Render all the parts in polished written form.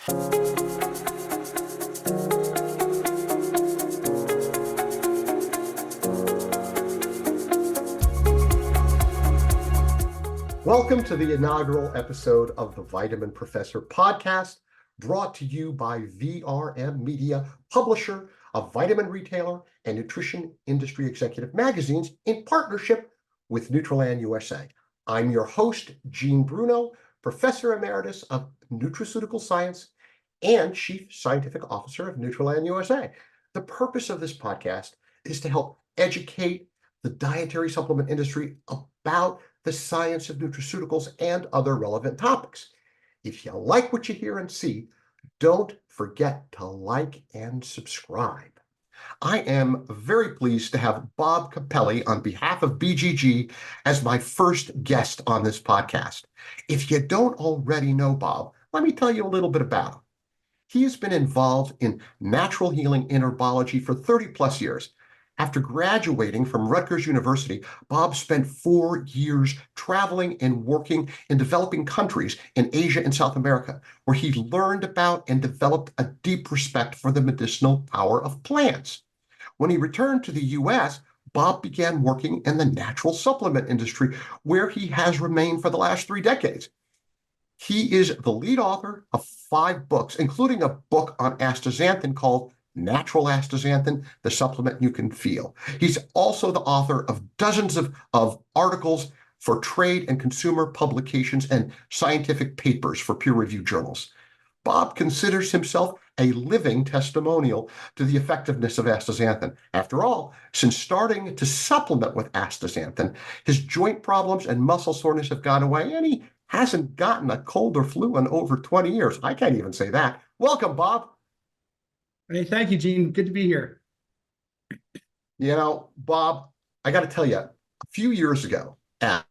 Welcome to the inaugural episode of the Vitamin Professor podcast, brought to you by VRM Media, publisher of vitamin retailer and nutrition industry executive magazines in partnership with Nutraland USA. I'm your host, Gene Bruno, Professor Emeritus of Nutraceutical Science and Chief Scientific Officer of Nutraland USA. The purpose of this podcast is to help educate the dietary supplement industry about the science of nutraceuticals and other relevant topics. If you like what you hear and see, don't forget to like and subscribe. I am very pleased to have Bob Capelli on behalf of BGG as my first guest on this podcast. If you don't already know Bob, let me tell you a little bit about him. He has been involved in natural healing and herbology for 30 plus years. After graduating from Rutgers University, Bob spent 4 years traveling and working in developing countries in Asia and South America, where he learned about and developed a deep respect for the medicinal power of plants. When he returned to the U.S., Bob began working in the natural supplement industry, where he has remained for the last 3 decades. He is the lead author of 5 books, including a book on astaxanthin called Natural Astaxanthin, the supplement you can feel. He's also the author of dozens of articles for trade and consumer publications and scientific papers for peer-reviewed journals. Bob considers himself a living testimonial to the effectiveness of astaxanthin. After all, since starting to supplement with astaxanthin, his joint problems and muscle soreness have gone away, and he hasn't gotten a cold or flu in over 20 years. I can't even say that. Welcome, Bob. Hey, thank you, Gene. Good to be here. You know, Bob, I got to tell you, a few years ago at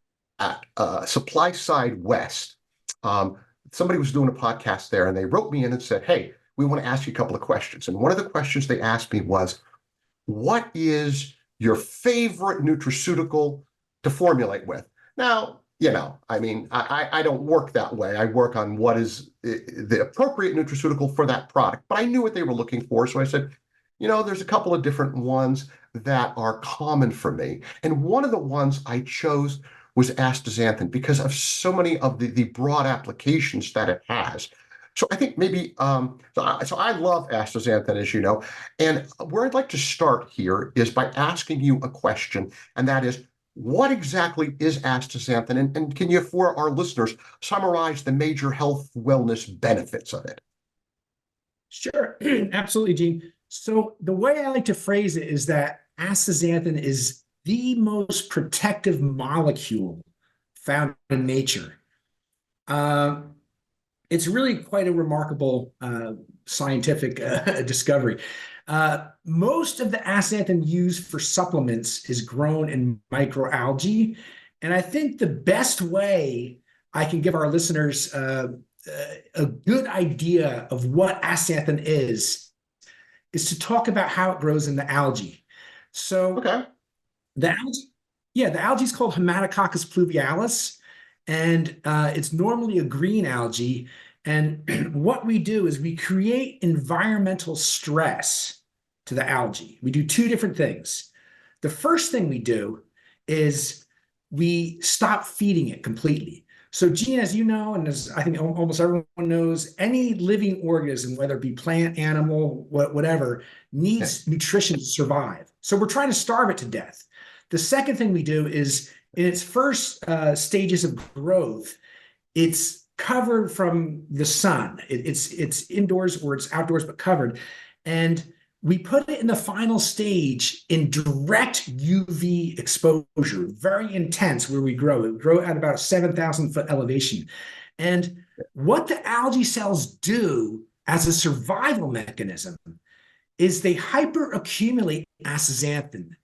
Supply Side West, somebody was doing a podcast there, and they wrote me in and said, hey, we want to ask you a couple of questions. And one of the questions they asked me was, what is your favorite nutraceutical to formulate with? Now, you know, I mean, I don't work that way. I work on what is the appropriate nutraceutical for that product. But I knew what they were looking for. So I said, you know, there's a couple of different ones that are common for me. And one of the ones I chose was astaxanthin because of so many of the broad applications that it has. So I think maybe, so I love astaxanthin, as you know. And where I'd like to start here is by asking you a question, and that is, what exactly is astaxanthin, and can you, for our listeners, summarize the major health wellness benefits of it? Sure, absolutely, Gene. So the way I like to phrase it is that astaxanthin is the most protective molecule found in nature. It's really quite a remarkable scientific discovery. Most of the astaxanthin used for supplements is grown in microalgae. And I think the best way I can give our listeners a good idea of what astaxanthin is to talk about how it grows in the algae. So the algae is called Haematococcus pluvialis, and it's normally a green algae. And what we do is we create environmental stress to the algae. We do 2 different things. The first thing we do is we stop feeding it completely. So, Gene, as you know, and as I think almost everyone knows, any living organism, whether it be plant, animal, whatever, needs nutrition to survive. So we're trying to starve it to death. The second thing we do is in its first stages of growth, it's covered from the sun. It's indoors or it's outdoors, but covered. And we put it in the final stage in direct UV exposure, very intense, where we grow. It grow at about 7,000-foot elevation. And what the algae cells do as a survival mechanism is they hyperaccumulate astaxanthin.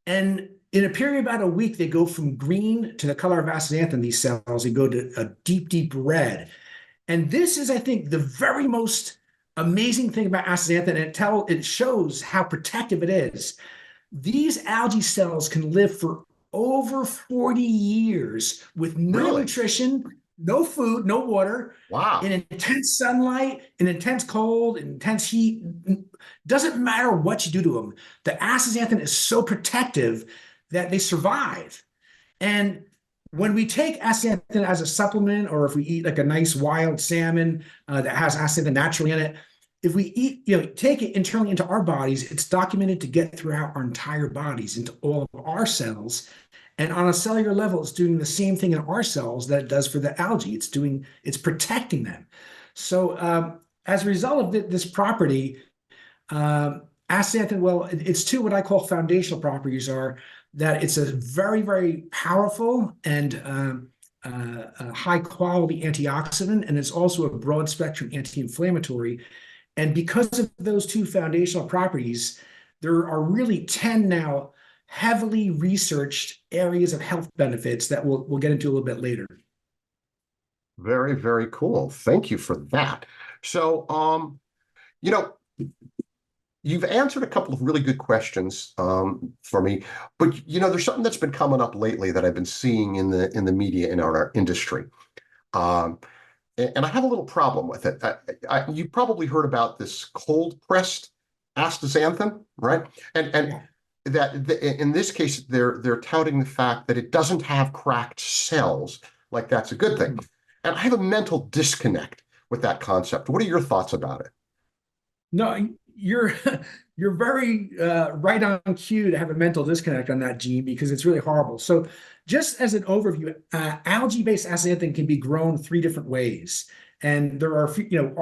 And in a period of about a week, they go from green to the color of astaxanthin, these cells. They go to a deep, deep red. And this is, I think, the very most amazing thing about astaxanthin, and it shows how protective it is. These algae cells can live for over 40 years with no nutrition, no food, no water, in Wow. intense sunlight, in intense cold, in intense heat. Doesn't matter what you do to them. The astaxanthin is so protective that they survive. And when we take astaxanthin as a supplement, or if we eat like a nice wild salmon that has astaxanthin naturally in it, if we eat, take it internally into our bodies, it's documented to get throughout our entire bodies into all of our cells. And on a cellular level, it's doing the same thing in our cells that it does for the algae. It's protecting them. So as a result of this property, astaxanthin, well, it's two what I call foundational properties are that it's a very, very powerful and a high quality antioxidant, and it's also a broad spectrum anti-inflammatory. And because of those two foundational properties, there are really 10 now heavily researched areas of health benefits that we'll get into a little bit later. Very, very cool. Thank you for that. So, you know, you've answered a couple of really good questions for me, but there's something that's been coming up lately that I've been seeing in the media in our industry, and I have a little problem with it. You probably heard about this cold pressed astaxanthin, right? And Yeah. that in this case they're touting the fact that it doesn't have cracked cells, like that's a good thing. And I have a mental disconnect with that concept. What are your thoughts about it? No, you're you're very right on cue to have a mental disconnect on that, Gene, because it's really horrible. So, just as an overview, algae-based astaxanthin can be grown three different ways, and there are,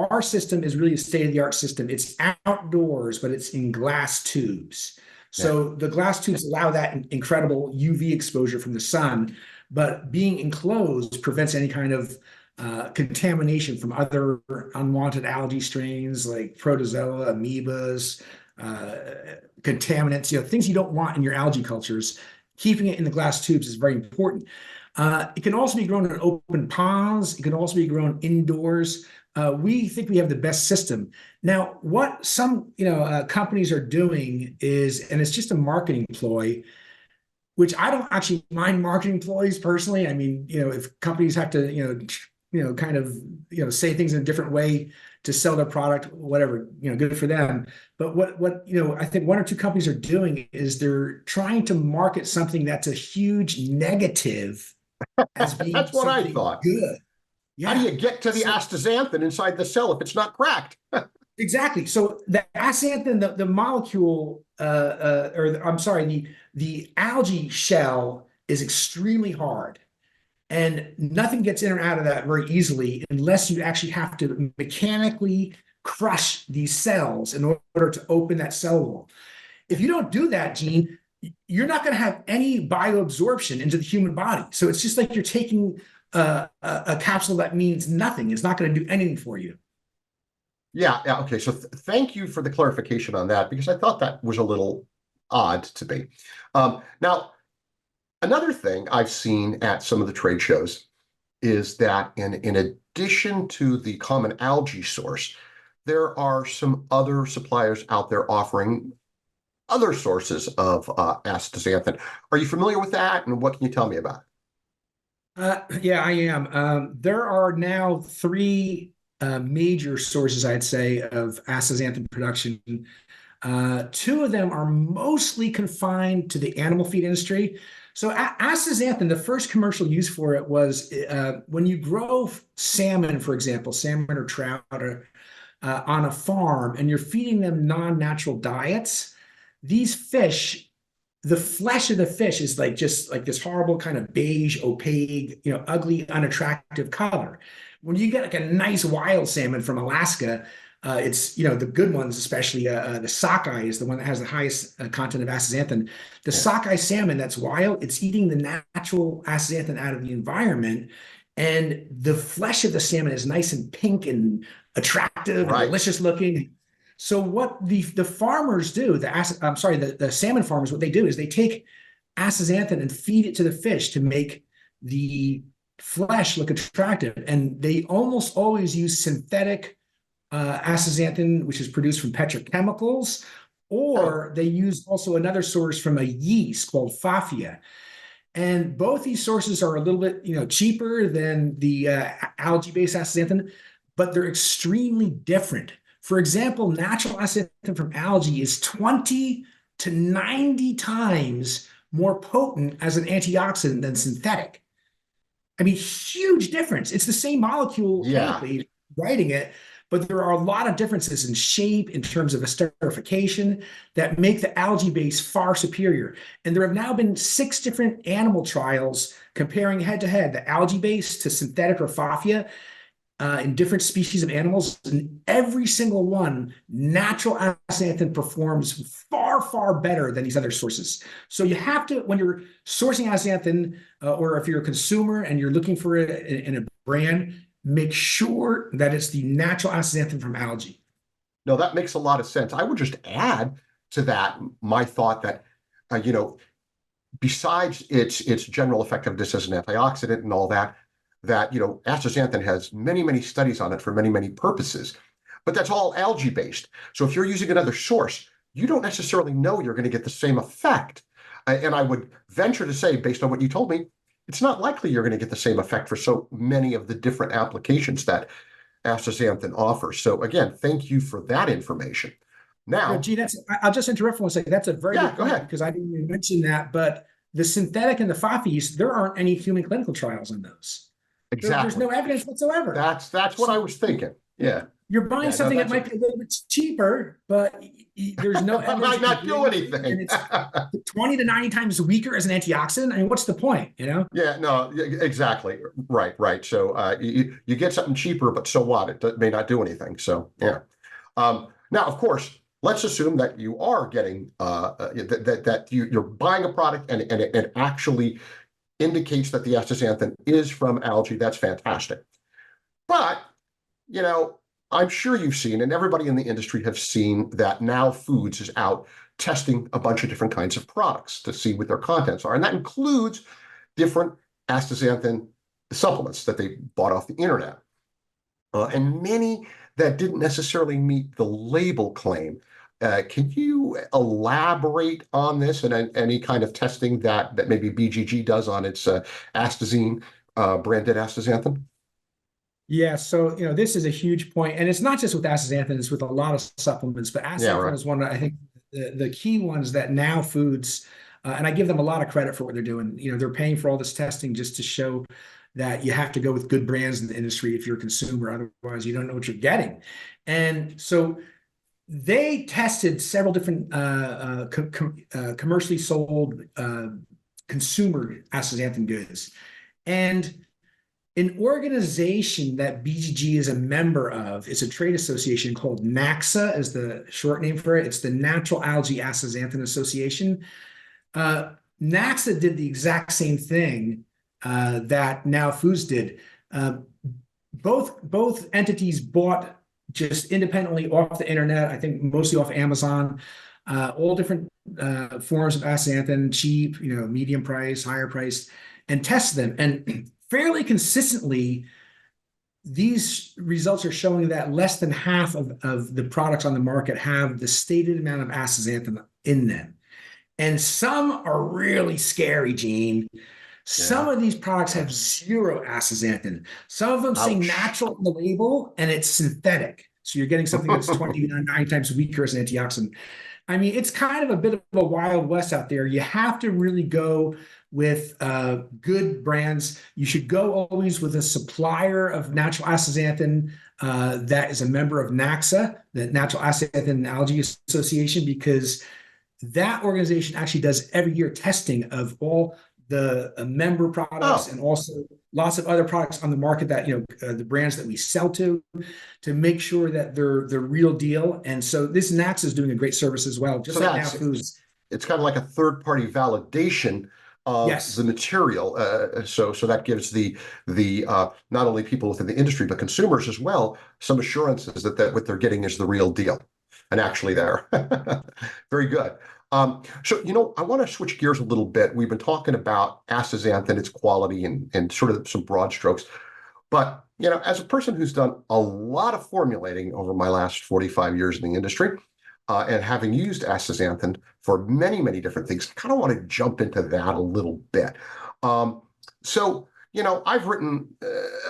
our system is really a state-of-the-art system. It's outdoors, but it's in glass tubes. Yeah. So the glass tubes allow that incredible UV exposure from the sun, but being enclosed prevents any kind of contamination from other unwanted algae strains like protozoa, amoebas, contaminants, things you don't want in your algae cultures. Keeping it in the glass tubes is very important. It can also be grown in open ponds. It can also be grown indoors. We think we have the best system. Now, what some companies are doing is, and it's just a marketing ploy, which I don't actually mind marketing ploys personally. I mean, if companies have to, kind of, say things in a different way to sell their product, whatever, good for them. But what I think one or two companies are doing is they're trying to market something that's a huge negative as being That's what I something thought. good. How do Yeah. you get to the So astaxanthin inside the cell if it's not cracked? exactly. So the astaxanthin, the molecule, I'm sorry, the algae shell is extremely hard. And nothing gets in or out of that very easily unless you actually have to mechanically crush these cells in order to open that cell wall. If you don't do that, Gene, you're not going to have any bioabsorption into the human body. So it's just like you're taking a capsule that means nothing. It's not going to do anything for you. Yeah, yeah. Okay. So thank you for the clarification on that, because I thought that was a little odd to me. Now, another thing I've seen at some of the trade shows is that in addition to the common algae source, there are some other suppliers out there offering other sources of astaxanthin. Are you familiar with that, and what can you tell me about Yeah, I am. There are now three major sources, I'd say, of astaxanthin production. Two of them are mostly confined to the animal feed industry. So astaxanthin, the first commercial use for it was when you grow salmon, for example, salmon or trout, on a farm, and you're feeding them non-natural diets. These fish, the flesh of the fish is like just like this horrible kind of beige, opaque, ugly, unattractive color. When you get like a nice wild salmon from Alaska, it's the good ones, especially the sockeye is the one that has the highest content of astaxanthin. The it? sockeye salmon that's wild, it's eating the natural astaxanthin out of the environment, and the flesh of the salmon is nice and pink and attractive and Right. delicious looking. So what the farmers do, the salmon farmers, what they do is they take astaxanthin and feed it to the fish to make the flesh look attractive, and they almost always use synthetic astaxanthin, which is produced from petrochemicals, Oh, or they use also another source from a yeast called Fafia. And both these sources are a little bit, cheaper than the algae-based astaxanthin, but they're extremely different. For example, natural astaxanthin from algae is 20 to 90 times more potent as an antioxidant than synthetic. I mean, huge difference. It's the same molecule Yeah. chemically writing it, but there are a lot of differences in shape, in terms of esterification, that make the algae base far superior. And there have now been 6 different animal trials comparing head to head the algae base to synthetic or raffia in different species of animals. And every single one, natural astaxanthin performs far, far better than these other sources. So you have to, when you're sourcing astaxanthin, or if you're a consumer and you're looking for it in a brand, make sure that it's the natural astaxanthin from algae. No, that makes a lot of sense. I would just add to that my thought that, besides its general effectiveness as an antioxidant and all that, astaxanthin has many, many studies on it for many, many purposes, but that's all algae based. So if you're using another source, you don't necessarily know you're going to get the same effect. And I would venture to say, based on what you told me, it's not likely you're going to get the same effect for so many of the different applications that astaxanthin offers. So again, thank you for that information. Now, Gene, I'll just interrupt for one second. That's a very good go point, ahead. because I didn't even mention that, but the synthetic and the FAFIs, there aren't any human clinical trials on those. Exactly. There's no evidence whatsoever. That's what I was thinking. Yeah. You're buying something that might be a little bit cheaper, but there's no evidence. Might not do anything. And it's 20 to 90 times weaker as an antioxidant. I mean, what's the point, Yeah, no, exactly. Right. So you get something cheaper, but so what? It may not do anything. So, yeah. Now, of course, let's assume that you are getting, that you're buying a product and it actually indicates that the astaxanthin is from algae. That's fantastic. But, I'm sure you've seen, and everybody in the industry have seen, that Now Foods is out testing a bunch of different kinds of products to see what their contents are. And that includes different astaxanthin supplements that they bought off the internet. And many that didn't necessarily meet the label claim. Can you elaborate on this and any kind of testing that maybe BGG does on its Astazine branded astaxanthin? Yeah, so this is a huge point, and it's not just with astaxanthin; it's with a lot of supplements. But astaxanthin is one, I think, the key ones that Now Foods, and I give them a lot of credit for what they're doing. They're paying for all this testing just to show that you have to go with good brands in the industry if you're a consumer. Otherwise, you don't know what you're getting. And so they tested several different commercially sold consumer astaxanthin goods, and an organization that BGG is a member of is a trade association called NACSA, is the short name for it. It's the Natural Algae Astaxanthin Association. NACSA did the exact same thing that Now Foods did. Both entities bought just independently off the internet, I think mostly off Amazon, all different forms of astaxanthin, cheap, medium price, higher price, and tested them. And fairly consistently, these results are showing that less than half of the products on the market have the stated amount of astaxanthin in them. And some are really scary, Gene. Some of these products have 0 astaxanthin. Some of them say natural on the label, and it's synthetic. So you're getting something that's 29 times weaker as an antioxidant. I mean, it's kind of a bit of a wild west out there. You have to really go with good brands. You should go always with a supplier of natural astaxanthin that is a member of NACSA, the Natural Astaxanthin Algae Association, because that organization actually does every year testing of all the member products and also lots of other products on the market that the brands that we sell to make sure that they're the real deal. And so this NACSA is doing a great service as well, just like Now Foods. It's kind of like a third-party validation of the material, so that gives the not only people within the industry but consumers as well some assurances that what they're getting is the real deal, and actually there. Very good. So I want to switch gears a little bit. We've been talking about astaxanthin, its quality, and sort of some broad strokes. But as a person who's done a lot of formulating over my last 45 years in the industry, and having used astaxanthin for many, many different things, I kind of want to jump into that a little bit. So, I've written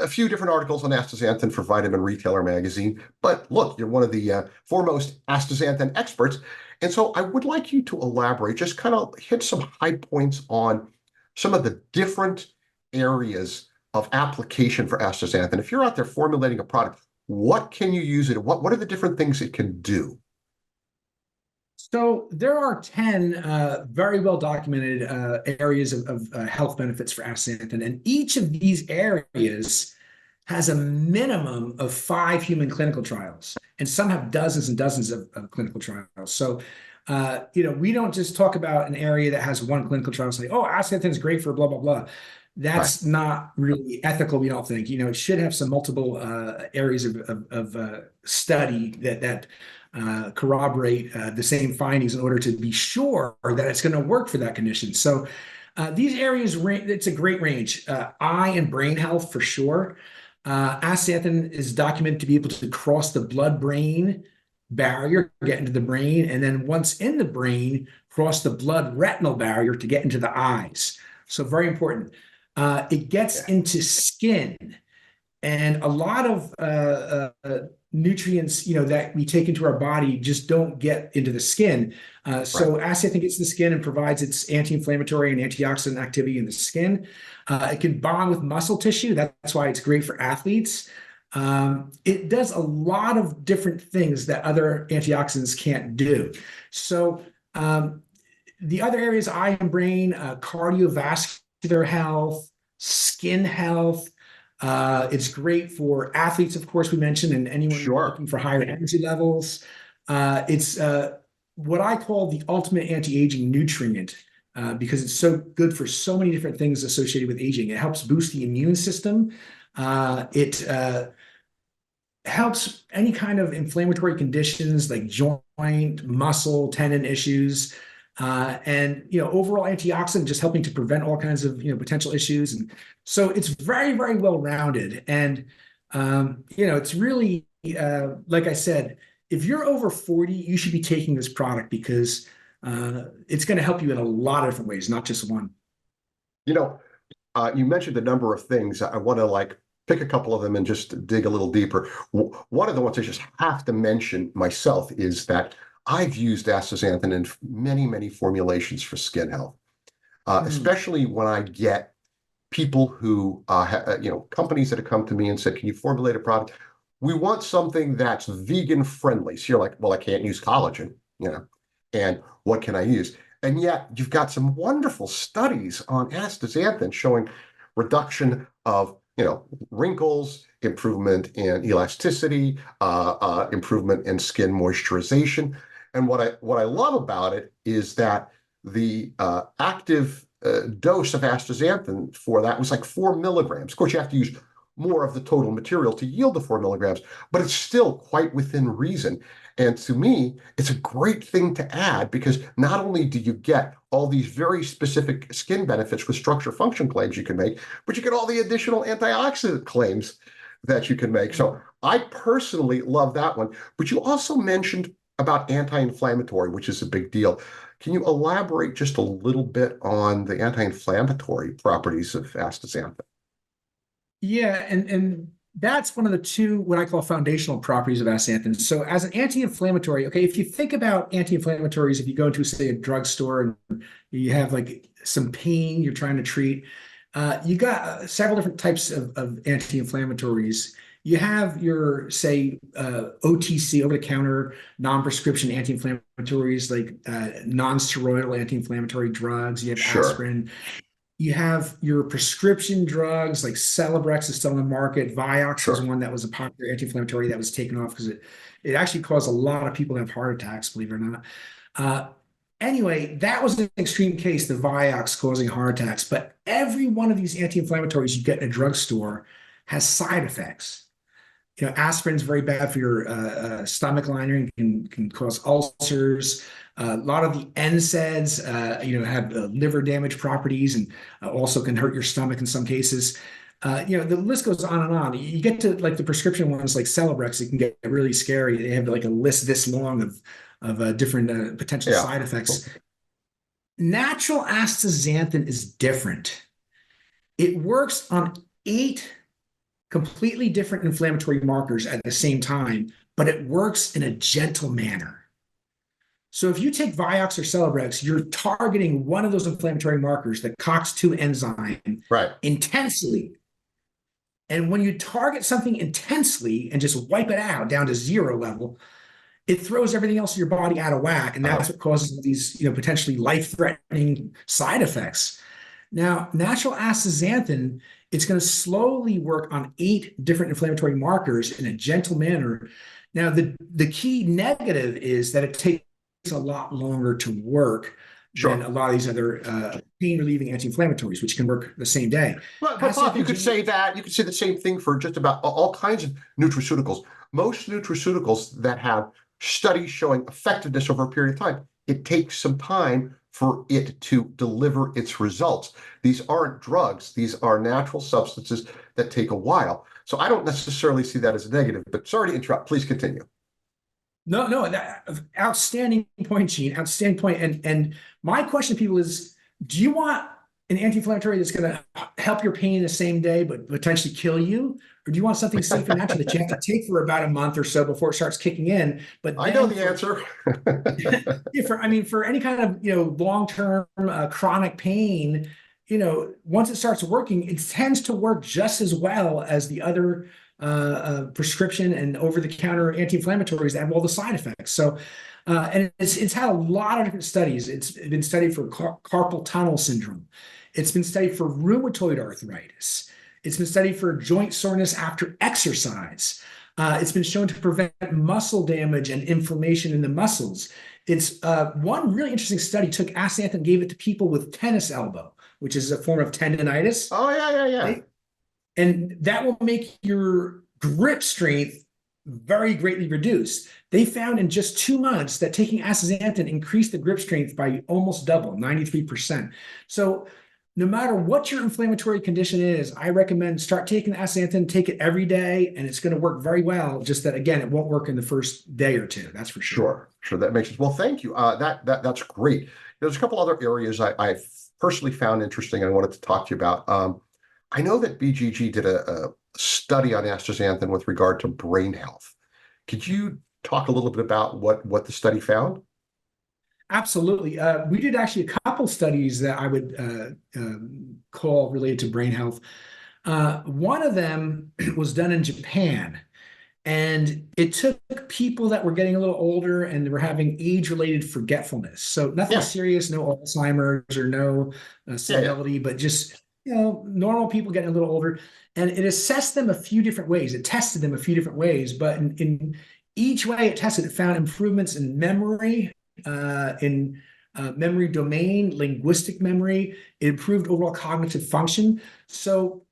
a few different articles on astaxanthin for Vitamin Retailer magazine, but look, you're one of the foremost astaxanthin experts. And so I would like you to elaborate, just kind of hit some high points on some of the different areas of application for astaxanthin. If you're out there formulating a product, what can you use it? What are the different things it can do? So there are 10 very well documented areas of health benefits for astaxanthin, and each of these areas has a minimum of 5 human clinical trials, and some have dozens and dozens of clinical trials. So, we don't just talk about an area that has one clinical trial and say, "Oh, astaxanthin is great for blah blah blah." Right. That's not really ethical. We don't think. It should have some multiple areas of study that corroborate the same findings in order to be sure that it's going to work for that condition. So these areas, it's a great range. Eye and brain health for sure. Astaxanthin is documented to be able to cross the blood-brain barrier, get into the brain, and then once in the brain, cross the blood-retinal barrier to get into the eyes. So very important. It gets into skin. And a lot of nutrients, that we take into our body just don't get into the skin. So astaxanthin gets to the skin and provides its anti-inflammatory and antioxidant activity in the skin. It can bond with muscle tissue. That's why it's great for athletes. It does a lot of different things that other antioxidants can't do. So the other areas, eye and brain, cardiovascular health, skin health. It's great for athletes, of course, we mentioned, and anyone looking for higher energy levels. It's what I call the ultimate anti-aging nutrient because it's so good for so many different things associated with aging. It helps boost the immune system. It helps any kind of inflammatory conditions like joint, muscle, tendon issues. And overall antioxidant, just helping to prevent all kinds of potential issues, and so it's very, very well rounded. And it's really like I said, if you're over 40, you should be taking this product because it's going to help you in a lot of different ways, not just one. You mentioned a number of things. I want to pick a couple of them and just dig a little deeper. One of the ones I just have to mention myself is that I've used astaxanthin in many, many formulations for skin health, especially when I get people who, companies that have come to me and said, "Can you formulate a product? We want something that's vegan friendly." So you're like, "Well, I can't use collagen, and what can I use?" And yet you've got some wonderful studies on astaxanthin showing reduction of, wrinkles, improvement in elasticity, improvement in skin moisturization. And what I love about it is that the active dose of astaxanthin for that was like 4 milligrams. Of course, you have to use more of the total material to yield the 4 milligrams, but it's still quite within reason. And to me, it's a great thing to add because not only do you get all these very specific skin benefits with structure function claims you can make, but you get all the additional antioxidant claims that you can make. So I personally love that one. But you also mentioned about anti-inflammatory, which is a big deal. Can you elaborate just a little bit on the anti-inflammatory properties of astaxanthin? Yeah, and that's one of the two what I call foundational properties of astaxanthin. So as an anti-inflammatory, okay, if you think about anti-inflammatories, if you go into, say, a drugstore and you have some pain you're trying to treat, you got several different types of anti-inflammatories. You have your, say, OTC, over-the-counter, non-prescription anti-inflammatories like non-steroidal anti-inflammatory drugs. You have aspirin. You have your prescription drugs like Celebrex is still on the market. Vioxx is one that was a popular anti-inflammatory that was taken off because it actually caused a lot of people to have heart attacks, believe it or not. Anyway, that was an extreme case, the Vioxx causing heart attacks. But every one of these anti-inflammatories you get in a drugstore has side effects. Aspirin is very bad for your stomach lining, can cause ulcers. A lot of the NSAIDs, have liver damage properties and also can hurt your stomach in some cases. The list goes on and on. You get to the prescription ones like Celebrex, it can get really scary. They have a list this long of different potential side effects. Natural astaxanthin is different. It works on 8 completely different inflammatory markers at the same time, but it works in a gentle manner. So if you take Vioxx or Celebrex, you're targeting one of those inflammatory markers, the COX-2 enzyme, Right. intensely. And when you target something intensely and just wipe it out down to 0 level, it throws everything else in your body out of whack, and that's what causes these, potentially life-threatening side effects. Now, natural astaxanthin, it's going to slowly work on 8 different inflammatory markers in a gentle manner. Now, the key negative is that it takes a lot longer to work than a lot of these other pain-relieving anti-inflammatories, which can work the same day. But Bob, you could say the same thing for just about all kinds of nutraceuticals. Most nutraceuticals that have studies showing effectiveness over a period of time, it takes some time for it to deliver its results. These aren't drugs. These are natural substances that take a while. So I don't necessarily see that as a negative, but sorry to interrupt. Please continue. No, outstanding point, Gene. Outstanding point. And my question to people is, do you want an anti-inflammatory that's going to help your pain the same day, but potentially kill you? Or do you want something safe and natural that you have to take for about a month or so before it starts kicking in? But I know the answer. For any kind of, long-term chronic pain, once it starts working, it tends to work just as well as the other prescription and over-the-counter anti-inflammatories that have all the side effects. So, and it's had a lot of different studies. It's been studied for carpal tunnel syndrome. It's been studied for rheumatoid arthritis. It's been studied for joint soreness after exercise. It's been shown to prevent muscle damage and inflammation in the muscles. It's one really interesting study took astaxanthin and gave it to people with tennis elbow, which is a form of tendonitis. Oh, yeah. And that will make your grip strength very greatly reduced. They found in just 2 months that taking astaxanthin increased the grip strength by almost double, 93%. So no matter what your inflammatory condition is, I recommend start taking astaxanthin, take it every day, and it's going to work very well. Just that, again, it won't work in the first day or two. That's for sure. Sure. That makes sense. Well, thank you. That's great. There's a couple other areas I personally found interesting and I wanted to talk to you about. I know that BGG did a study on astaxanthin with regard to brain health. Could you talk a little bit about what the study found? Absolutely. We did actually a couple studies that I would call related to brain health. One of them was done in Japan, and it took people that were getting a little older and they were having age-related forgetfulness. So nothing serious, no Alzheimer's or no senility, but just normal people getting a little older. And it assessed them a few different ways. It tested them a few different ways, but in each way it tested, it found improvements in memory, in memory domain, linguistic memory. It improved overall cognitive function. So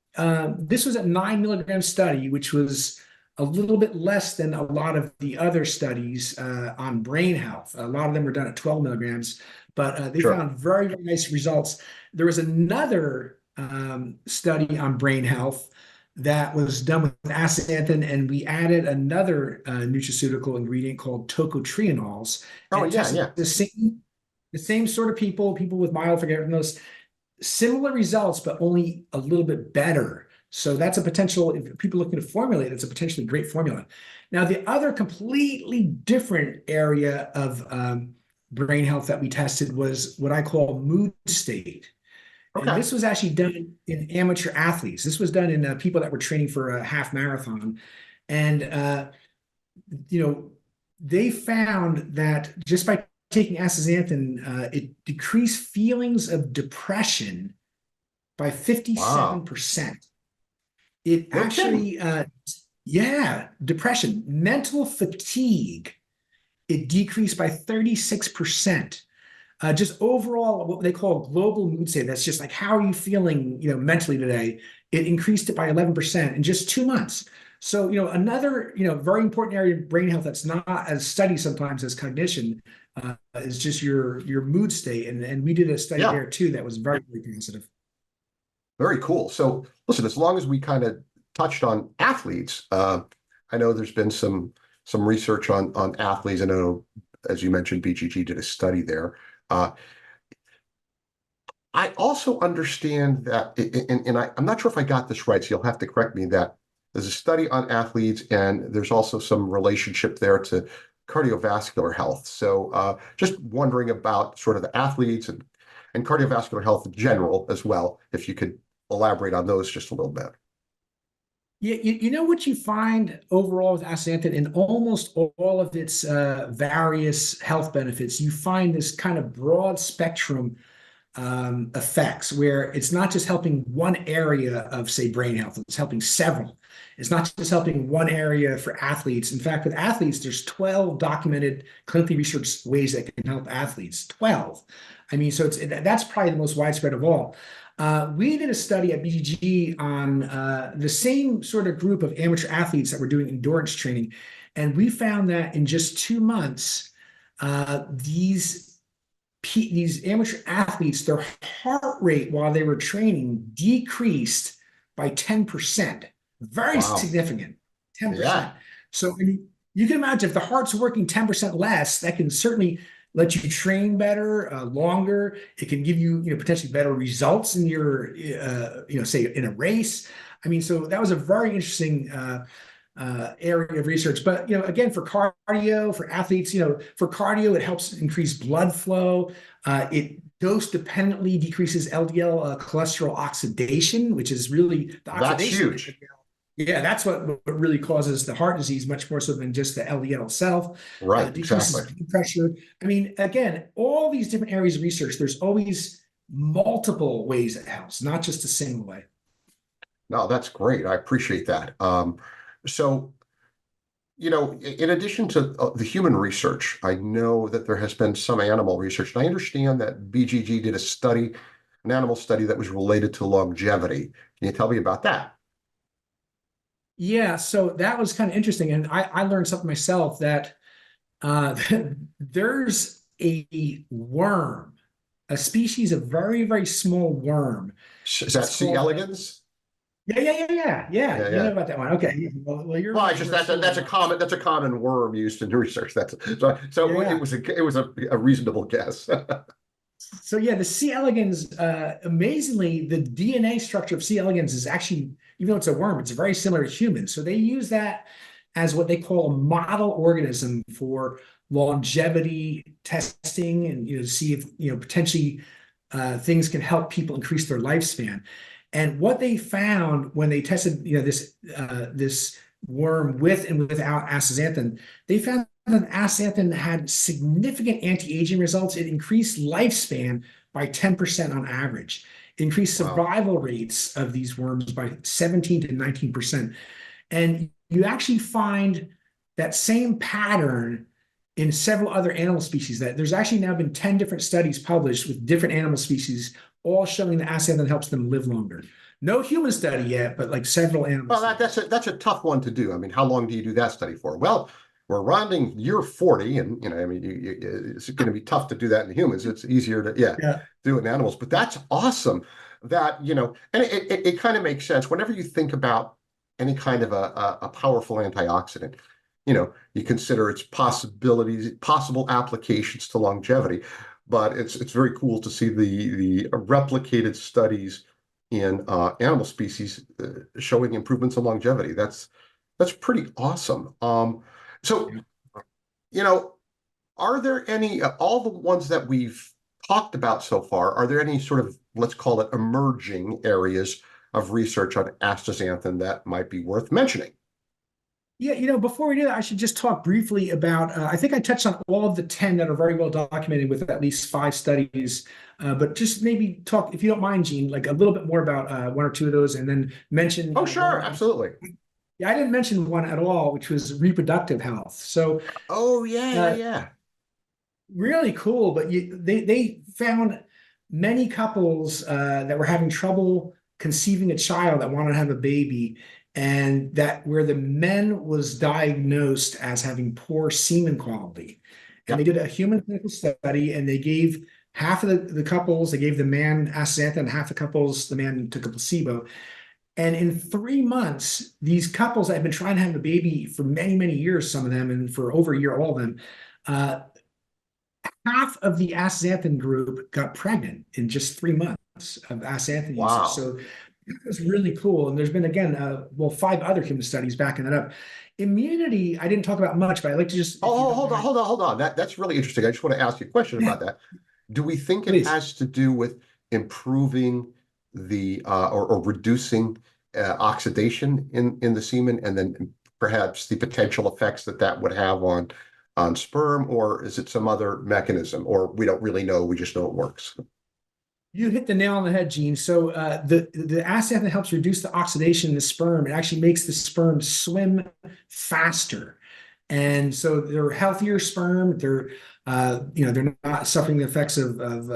this was a 9 milligram study, which was a little bit less than a lot of the other studies on brain health. A lot of them were done at 12 milligrams, but they found very, very nice results. There was another study on brain health that was done with astaxanthin, and we added another nutraceutical ingredient called tocotrienols. The same sort of people with mild forgetfulness, similar results, but only a little bit better. So that's a potential, if people looking to formulate, it's a potentially great formula. Now, the other completely different area of brain health that we tested was what I call mood state. And this was actually done in amateur athletes. This was done in people that were training for a half marathon. And, they found that just by taking astaxanthin, it decreased feelings of depression by 57%. It actually, depression, mental fatigue, it decreased by 36%. Just overall, what they call global mood state. That's just like, how are you feeling, mentally today? It increased it by 11% in just 2 months. So, another, very important area of brain health that's not as studied sometimes as cognition is just your mood state. And we did a study there too that was very, very positive. Very cool. So listen, as long as we kind of touched on athletes, I know there's been some research on athletes. I know, as you mentioned, BGG did a study there. I also understand that, I'm not sure if I got this right, so you'll have to correct me, that there's a study on athletes and there's also some relationship there to cardiovascular health. So just wondering about sort of the athletes and cardiovascular health in general as well, if you could elaborate on those just a little bit. Yeah, you know what you find overall with astaxanthin in almost all of its various health benefits, you find this kind of broad spectrum effects where it's not just helping one area of, say, brain health, it's helping several. It's not just helping one area for athletes. In fact, with athletes, there's 12 documented clinically researched ways that can help athletes. 12. I mean, so that's probably the most widespread of all. We did a study at BGG on the same sort of group of amateur athletes that were doing endurance training. And we found that in just 2 months, these amateur athletes, their heart rate while they were training decreased by 10%. Very Wow. significant, 10%. Yeah. So I mean, you can imagine if the heart's working 10% less, that can certainly let you train better, longer. It can give you, potentially better results in your, say in a race. I mean, so that was a very interesting area of research. But again, for cardio, for athletes, for cardio, it helps increase blood flow. It dose dependently decreases LDL cholesterol oxidation, which is really the That's oxidation. huge. Yeah, that's what really causes the heart disease, much more so than just the LDL itself. Right. Decreases Exactly. blood pressure. I mean, again, all these different areas of research, there's always multiple ways it helps, not just a single way. No, that's great. I appreciate that. So, in addition to the human research, I know that there has been some animal research, and I understand that BGG did a study, an animal study that was related to longevity. Can you tell me about that? Yeah, so that was kind of interesting. And I learned something myself that uh, there's a worm, a species of very, very small worm. Is that It's C. called elegans? yeah. Yeah, You know yeah. about that one. Okay. Yeah. Well, Well, you're I just more skilled than I. that's a common worm used in research. That's so Yeah. it was a reasonable guess. So yeah, the C. elegans, amazingly, the DNA structure of C. elegans is actually, even though it's a worm, it's very similar to humans. So they use that as what they call a model organism for longevity testing, and to see if potentially things can help people increase their lifespan. And what they found when they tested this worm with and without astaxanthin, they found that astaxanthin had significant anti-aging results. It increased lifespan by 10% on average. It increased Wow. survival rates of these worms by 17 to 19%. And you actually find that same pattern in several other animal species. That there's actually now been 10 different studies published with different animal species, all showing that astaxanthin helps them live longer. No human study yet, but like several animal Well, studies. that's a tough one to do. I mean, how long do you do that study for? Well, we're rounding year 40, and I mean, it's going to be tough to do that in humans. It's easier to, yeah, Yeah. do it in animals. But that's awesome. That and it kind of makes sense whenever you think about any kind of a powerful antioxidant. You consider its possibilities, possible applications to longevity. But it's very cool to see the replicated studies in animal species showing improvements in longevity. That's pretty awesome. So, you know, are there any, all the ones that we've talked about so far, are there any sort of, let's call it emerging areas of research on astaxanthin that might be worth mentioning? Yeah, before we do that, I should just talk briefly about. I think I touched on all of the 10 that are very well documented with at least 5 studies. But just maybe talk, if you don't mind, Gene, like a little bit more about one or two of those, and then mention Oh, one. sure, absolutely. Yeah, I didn't mention one at all, which was reproductive health. So Oh, yeah, yeah, uh, yeah. really cool. But they found many couples that were having trouble conceiving a child that wanted to have a baby, and that where the men was diagnosed as having poor semen quality. And they Yep. did a human clinical study, and they gave half of the couples, they gave the man astaxanthin, and half the couples, the man took a placebo. And in 3 months, these couples that had been trying to have a baby for many, many years, some of them, and for over a year, all of them, uh, half of the astaxanthin group got pregnant in just 3 months. of astaxanthin usage. Wow. So it was really cool. And there's been, again, well, 5 other human studies backing that up. Immunity, I didn't talk about much, but I'd like to just, if you Oh, don't mind. hold on. That's really interesting. I just want to ask you a question Yeah, about that. Do we think it please. has to do with improving the or reducing oxidation in the semen, and then perhaps the potential effects that that would have on sperm, or is it some other mechanism, or we don't really know, we just know it works? You hit the nail on the head, Gene. So the astaxanthin helps reduce the oxidation in the sperm. It actually makes the sperm swim faster, and so they're healthier sperm. They're not suffering the effects of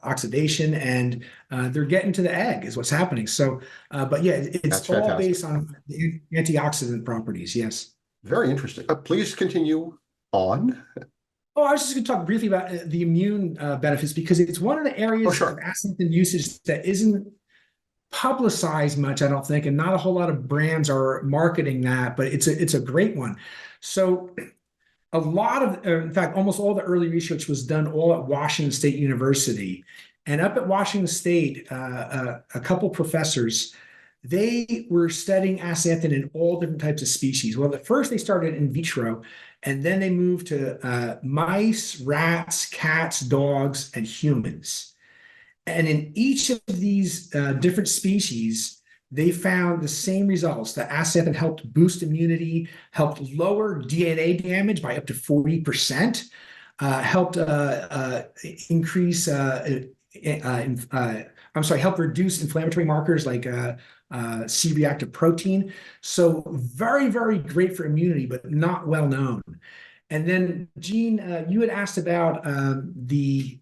oxidation, and they're getting to the egg is what's happening. So, but yeah, That's it's all fantastic. based on the antioxidant properties. Yes. Very interesting. Please continue on. Oh, I was just going to talk briefly about the immune benefits because it's one of the Oh, areas of sure. astaxanthin usage that isn't publicized much, I don't think, and not a whole lot of brands are marketing that, but it's a great one. So a lot of, in fact, almost all the early research was done all at Washington State University. And up at Washington State, a couple professors, they were studying astaxanthin in all different types of species. Well, at first they started in vitro, and then they moved to mice, rats, cats, dogs, and humans. And in each of these different species, they found the same results. The astaxanthin helped boost immunity, helped lower DNA damage by up to 40%, helped increase, help reduce inflammatory markers like C-reactive protein. So very, very great for immunity, but not well known. And then, Gene, you had asked about the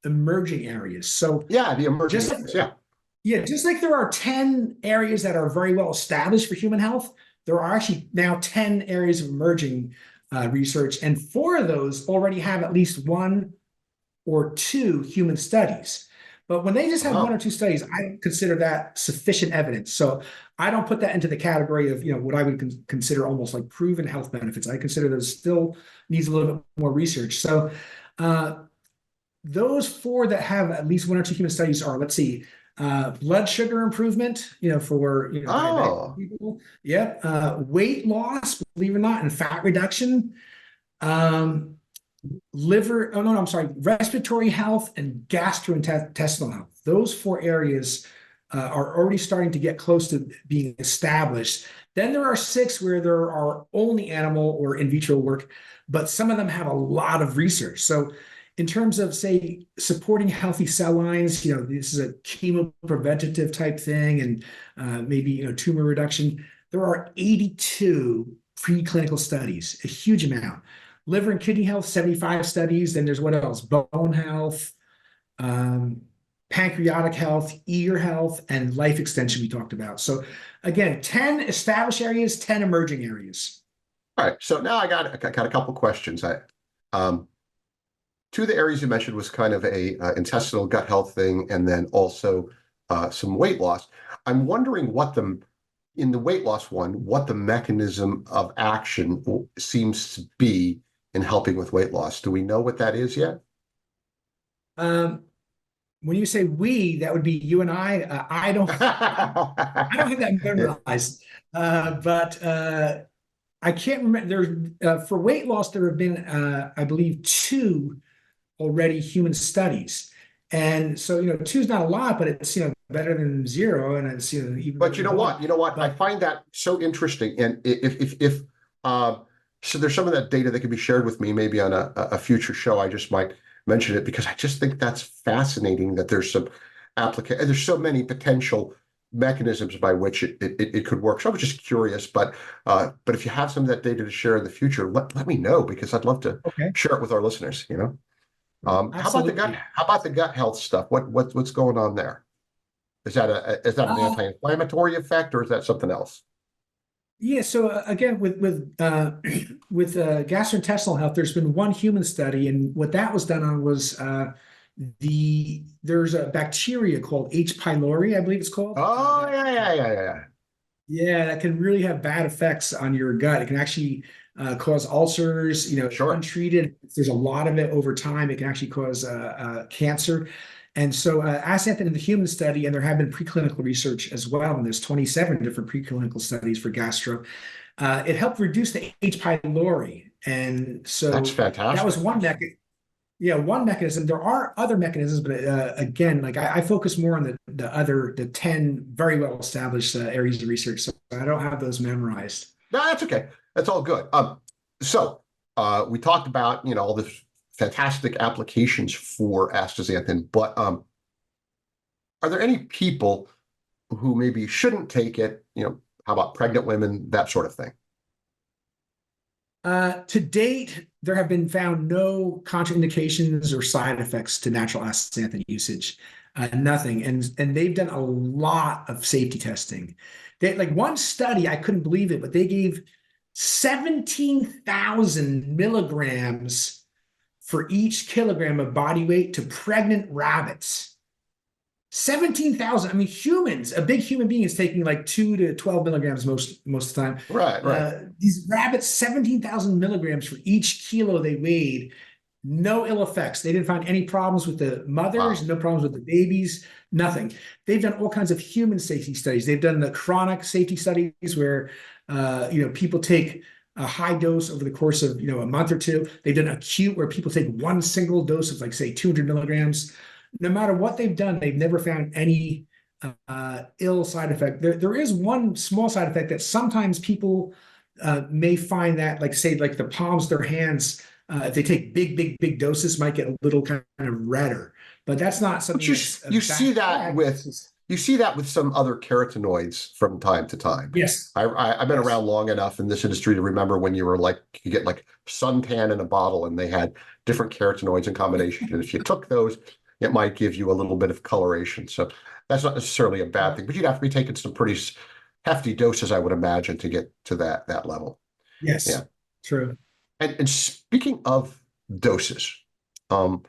emerging areas. So Yeah, the emerging just areas. Yeah. yeah, just like there are 10 areas that are very well established for human health, there are actually now 10 areas of emerging research, and 4 of those already have at least 1 or 2 human studies. But when they just have 1 or Oh, 2 studies, I don't consider that sufficient evidence. So I don't put that into the category of what I would consider almost like proven health benefits. I consider those still needs a little bit more research. So those 4 that have at least 1 or 2 human studies are, let's see, blood sugar improvement, for diabetic oh, people. Yep. Weight loss, believe it or not, and fat reduction. Um, liver, oh no, I'm sorry, respiratory health and gastrointestinal health. Those 4 areas are already starting to get close to being established. Then there are 6 where there are only animal or in vitro work, but some of them have a lot of research. So in terms of, say, supporting healthy cell lines, this is a chemopreventative type thing, and maybe tumor reduction. There are 82 preclinical studies, a huge amount. Liver and kidney health, 75 studies. Then there's what else? Bone health, um, pancreatic health, ear health, and life extension we talked about. So again, 10 established areas, 10 emerging areas. all right. So now I got a couple questions. Um, 2 of the areas you mentioned was kind of a intestinal gut health thing, and then also some weight loss. I'm wondering in the weight loss one, what the mechanism of action seems to be in helping with weight loss. Do we know what that is yet? Um, when you say we, that would be you and I. I don't have that memorized, but I can't remember. For weight loss, there have been, I believe, 2 already human studies. And so, 2 is not a lot, but it's, better than 0. And it's, even But better you than know what? 1. You know what? I But find that so interesting. And if so there's some of that data that can be shared with me maybe on a future show. I just might mention it because I just think that's fascinating that there's some there's so many potential mechanisms by which it could work. So I was just curious, but if you have some of that data to share in the future, let me know because I'd love to okay, share it with our listeners. absolutely. How about the gut health stuff? What's going on there? Is that an Uh, anti-inflammatory effect, or is that something else? yeah. So again, with gastrointestinal health, there's been 1 human study, and what that was done on was there's a bacteria called H. pylori, I believe it's called. Oh, That yeah. Yeah, that can really have bad effects on your gut. It can actually cause ulcers, Sure. untreated. If there's a lot of it over time, it can actually cause cancer. And so astaxanthin in the human study, and there have been preclinical research as well, and there's 27 different preclinical studies for gastro. It helped reduce the H. pylori. And That's so that was fantastic. one mechanism. Yeah, one mechanism. There are other mechanisms, but again, like I focus more on the 10 very well established areas of research. So I don't have those memorized. No, that's okay. That's all good. So we talked about, all the fantastic applications for astaxanthin, but are there any people who maybe shouldn't take it? How about pregnant women, that sort of thing? To date, there have been found no contraindications or side effects to natural astaxanthin usage. Nothing, and they've done a lot of safety testing. They like one study, I couldn't believe it, but they gave 17,000 milligrams for each kilogram of body weight to pregnant rabbits. 17,000. I mean, humans, a big human being is taking like 2 to 12 milligrams most of the time. Right. These rabbits, 17,000 milligrams for each kilo they weighed, no ill effects. They didn't find any problems with the mothers, Wow. no problems with the babies, nothing. They've done all kinds of human safety studies. They've done the chronic safety studies where, people take a high dose over the course of, a month or two. They've done acute where people take one single dose of like, say, 200 milligrams. No matter what they've done, they've never found any ill side effect. There is one small side effect that sometimes people may find that, like say, like the palms of their hands, if they take big doses, might get a little kind of redder. But that's not But something you that's a you bad see that flag. with you see that with some other carotenoids from time to time. Yes, I've been yes. around long enough in this industry to remember when you get like suntan in a bottle and they had different carotenoids in combination. And if you took those, it might give you a little bit of coloration. So that's not necessarily a bad thing, but you'd have to be taking some pretty hefty doses, I would imagine, to get to that level. Yeah. Yes, true. And speaking of doses, um,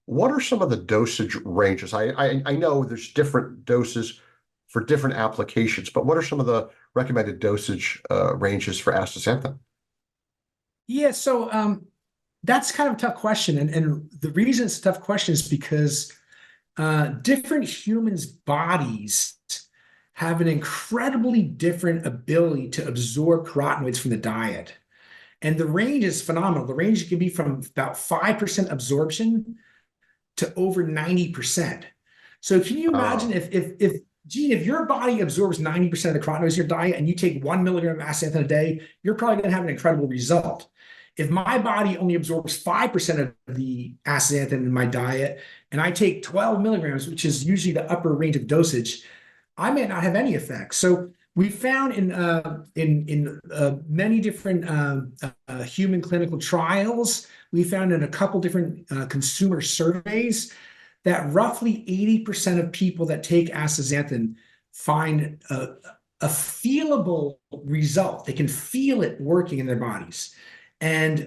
what are some of the dosage ranges? I know there's different doses for different applications, but what are some of the recommended dosage ranges for astaxanthin? Yeah, so that's kind of a tough question. And the reason it's a tough question is because different humans' bodies have an incredibly different ability to absorb carotenoids from the diet. And the range is phenomenal. The range can be from about 5% absorption to over 90%. So can you imagine Oh, if Gene, if your body absorbs 90% of the carotenoids in your diet and you take 1 milligram of astaxanthin a day, you're probably going to have an incredible result. If my body only absorbs 5% of the astaxanthin in my diet and I take 12 milligrams, which is usually the upper range of dosage, I may not have any effect. So we found in many different human clinical trials, we found in a couple different consumer surveys that roughly 80% of people that take astaxanthin find a feelable result. They can feel it working in their bodies and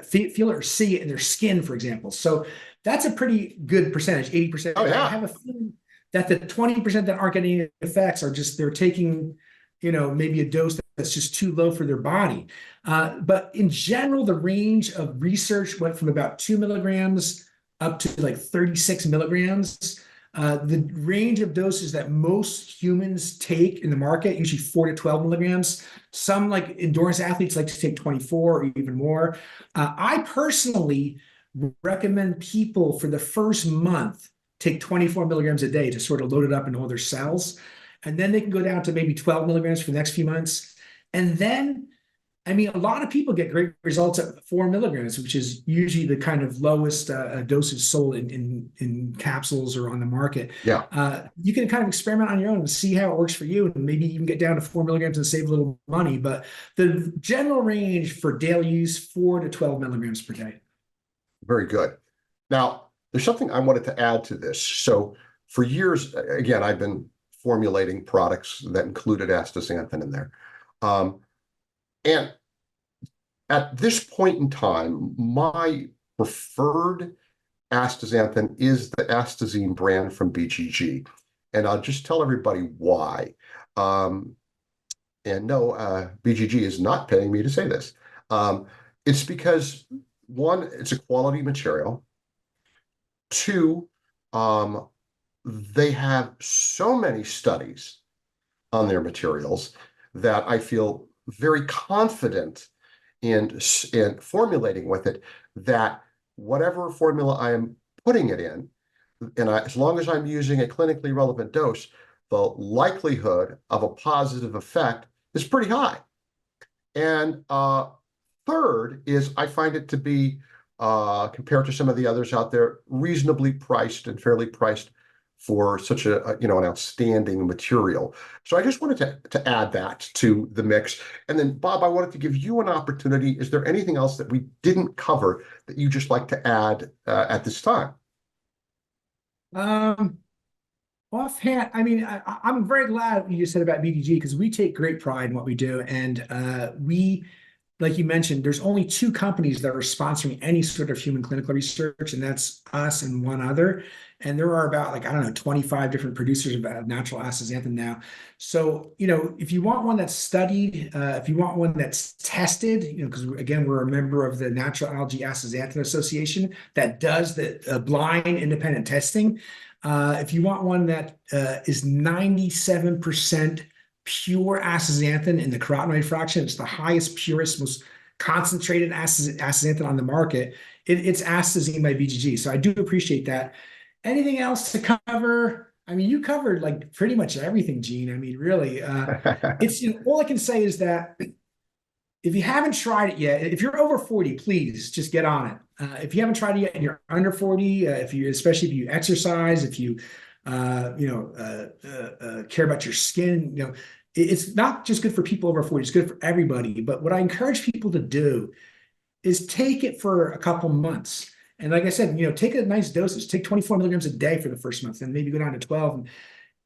feel it or see it in their skin, for example. So that's a pretty good percentage, 80%. oh I yeah. have a feeling that the 20% that aren't getting any effects are just they're taking, maybe a dose that's just too low for their body. But in general, the range of research went from about 2 milligrams up to like 36 milligrams. The range of doses that most humans take in the market, usually 4 to 12 milligrams. Some like endurance athletes like to take 24 or even more. I personally recommend people for the first month take 24 milligrams a day to sort of load it up in all their cells. And then they can go down to maybe 12 milligrams for the next few months. And then, I mean, a lot of people get great results at 4 milligrams, which is usually the kind of lowest dosage sold in capsules or on the market. Yeah, You can kind of experiment on your own and see how it works for you, and maybe even get down to 4 milligrams and save a little money. But the general range for daily use, 4 to 12 milligrams per day. very good. Now, there's something I wanted to add to this. So for years, again, I've been formulating products that included astaxanthin in there. And at this point in time, my preferred astaxanthin is the Astazine brand from BGG. And I'll just tell everybody why. Um, and no, BGG is not paying me to say this. It's because one, it's a quality material. Two, they have so many studies on their materials that I feel very confident in formulating with it that whatever formula I am putting it in, and as long as I'm using a clinically relevant dose, the likelihood of a positive effect is pretty high. And third is I find it to be, compared to some of the others out there, reasonably priced and fairly priced for such an outstanding material. So I just wanted to add that to the mix. And then, Bob, I wanted to give you an opportunity. Is there anything else that we didn't cover that you just like to add at this time? Offhand, I mean, I'm very glad what you said about BDG because we take great pride in what we do. And like you mentioned, there's only 2 companies that are sponsoring any sort of human clinical research, and that's us and one other. And there are about, 25 different producers of natural astaxanthin now. So, if you want one that's studied, if you want one that's tested, because again, we're a member of the Natural Algae Astaxanthin Association that does the blind independent testing. If you want one that is 97% pure astaxanthin in the carotenoid fraction, it's the highest, purest, most concentrated astaxanthin on the market. It's Astazine by BGG. So I do appreciate that. Anything else to cover? I mean, you covered like pretty much everything, Gene. I mean, really, it's all I can say is that if you haven't tried it yet, if you're over 40, please just get on it. If you haven't tried it yet and you're under 40, especially if you exercise, if you care about your skin, it's not just good for people over 40, it's good for everybody. But what I encourage people to do is take it for a couple months. And like I said, take a nice dosage, take 24 milligrams a day for the first month, and maybe go down to 12. And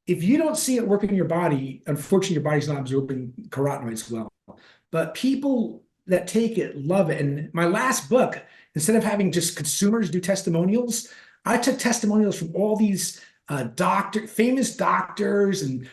if you don't see it working in your body, unfortunately, your body's not absorbing carotenoids well. But people that take it love it. And my last book, instead of having just consumers do testimonials, I took testimonials from all these famous doctors and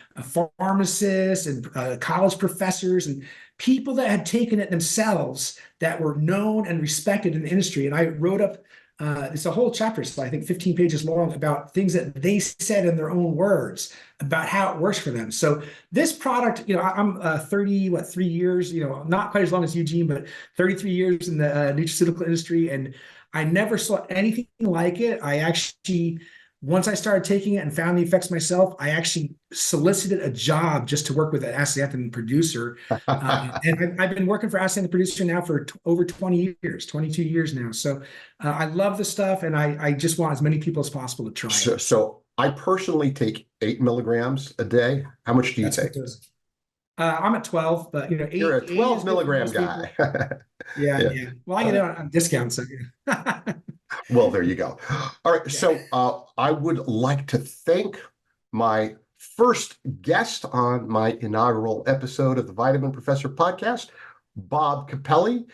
pharmacists and college professors and people that had taken it themselves that were known and respected in the industry. And I wrote up, it's a whole chapter, so I think 15 pages long, about things that they said in their own words about how it works for them. So this product, I'm 3 years, not quite as long as Eugene, but 33 years in the nutraceutical industry. And I never saw anything like it. I actually, once I started taking it and found the effects myself, I actually solicited a job just to work with an astaxanthin producer. And I've been working for astaxanthin producer now for over 20 years, 22 years now. So I love the stuff, and I just want as many people as possible to try it. So I personally take 8 milligrams a day. How much do you take? I'm at 12, but You're a 12 milligram guy. Yeah. Well, I get it on discount, so Well, there you go. All right. Yeah. So I would like to thank my first guest on my inaugural episode of the Vitamin Professor podcast, Bob Capelli,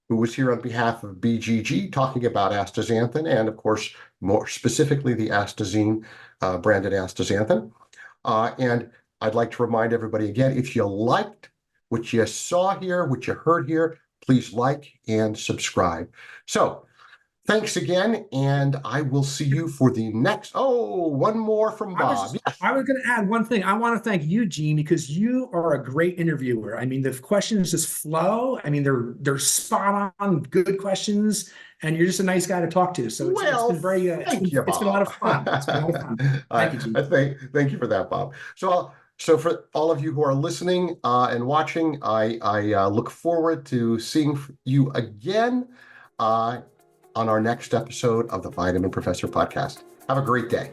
who was here on behalf of BGG talking about astaxanthin and, of course, more specifically the Astazine branded astaxanthin. And I'd like to remind everybody again, if you liked what you saw here, what you heard here, please like and subscribe. So thanks again, and I will see you for the next. Oh, one more from Bob. I was going to add one thing. I want to thank you, Gene, because you are a great interviewer. I mean, the questions just flow. I mean, they're spot on, good questions, and you're just a nice guy to talk to. So it's been very. It's been a lot of fun. It's been a lot of fun. Thank you, Gene. Thank you for that, Bob. So for all of you who are listening and watching, I look forward to seeing you again on our next episode of the Vitamin Professor podcast. Have a great day.